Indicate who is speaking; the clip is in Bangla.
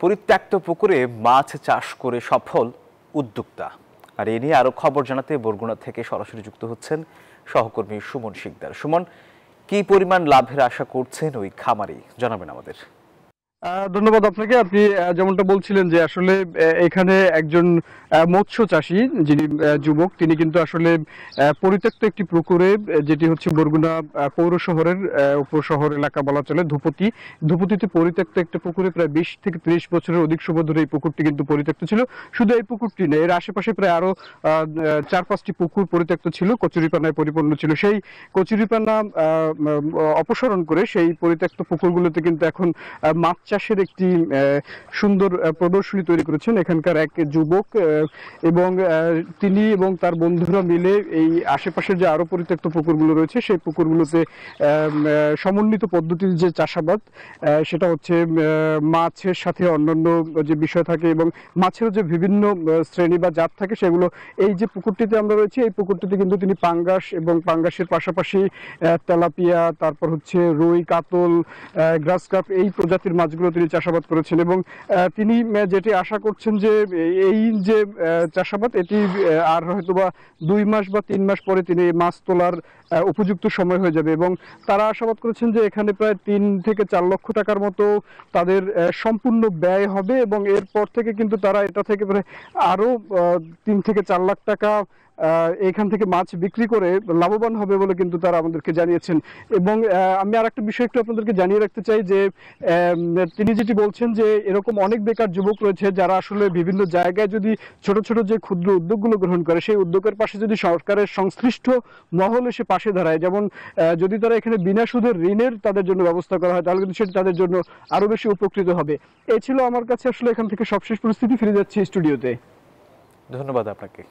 Speaker 1: পরিত্যক্ত পুকুরে মাছ চাষ করে সফল উদ্যোক্তা। আর এ নিয়ে আরো খবর জানাতে বরগুনা থেকে সরাসরি যুক্ত হচ্ছেন সহকর্মী সুমন শিকদার। সুমন, কি পরিমাণ লাভের আশা করছেন ওই খামারি, জানাবেন আমাদের।
Speaker 2: ধন্যবাদ আপনাকে। আপনি যেমনটা বলছিলেন যে আসলে এখানে একজন মৎস্য চাষী যিনি যুবক, তিনি কিন্তু আসলে পরিত্যক্ত একটি পুকুরে, যেটি হচ্ছে বরগুনা পৌর শহরের উপশহর এলাকা বলা চলে, ধুপতিতে পরিত্যক্ত একটা পুকুরে প্রায় 20 থেকে 30 বছরের অধিক সময় ধরে এই পুকুরটি কিন্তু পরিত্যক্ত ছিল। শুধু এই পুকুরটি নেই, এর আশেপাশে প্রায় আরো 4-5টি পুকুর পরিত্যক্ত ছিল, কচুরিপানায় পরিপূর্ণ ছিল। সেই কচুরিপানা অপসারণ করে সেই পরিত্যক্ত পুকুরগুলোতে কিন্তু এখন মাছ চাষের একটি সুন্দর প্রদর্শনী তৈরি করেছেন এখানকার এক যুবক, এবং তিনি এবং তার বন্ধুরা মিলে এই আশেপাশের যে আরো পরিত্যক্ত পুকুরগুলো রয়েছে সেই পুকুরগুলোতে সমন্বিত পদ্ধতির যে চাষাবাদ, সেটা হচ্ছে মাছের সাথে অন্যান্য যে বিষয় থাকে এবং মাছের যে বিভিন্ন শ্রেণী বা জাত থাকে সেগুলো, এই যে পুকুরটিতে আমরা রয়েছি এই পুকুরটিতে কিন্তু তিনি পাঙ্গাস এবং পাঙ্গাসের পাশাপাশি তেলাপিয়া, তারপর হচ্ছে রুই, কাতল, গ্রাস কার্প, এই প্রজাতির মাছগুলো তিনি চাষাবাদ করেছেন। এবং তিনি যেটি আশা করছেন যে এই যে চাষাবাদ, এটি আর হয়তোবা 2 মাস বা 3 মাস পরে তিনি মাছ তোলার উপযুক্ত সময় হয়ে যাবে। এবং তারা আশাবাদ করেছেন যে এখানে প্রায় 3 থেকে 4 লক্ষ টাকার মতো তাদের সম্পূর্ণ ব্যয় হবে, এবং এরপর থেকে কিন্তু তারা এটা থেকে প্রায় আরো 3 থেকে 4 লাখ টাকা এখান থেকে মাছ বিক্রি করে লাভবান হবে বলে কিন্তু তারা আমাদেরকে জানিয়েছেন। এবং আমি আর একটা বিষয় একটু আপনাদেরকে জানিয়ে রাখতে চাই যে তিনি যেটি বলছেন যে এরকম অনেক বেকার যুবক রয়েছে যারা আসলে বিভিন্ন জায়গায় যদি ছোট ছোট যে ক্ষুদ্র উদ্যোগগুলো গ্রহণ করে, সেই উদ্যোগের পাশে যদি সরকারের সংশ্লিষ্ট মহল এসে পাশে দাঁড়ায়, যেমন যদি তারা এখানে বিনা সুদের ঋণের তাদের জন্য ব্যবস্থা করা হয়, তাহলে কিন্তু সেটা তাদের জন্য আরো বেশি উপকৃত হবে। এই ছিল আমার কাছে আসলে এখান থেকে সবশেষ পরিস্থিতি। ফিরে যাচ্ছি স্টুডিওতে।
Speaker 1: ধন্যবাদ আপনাকে।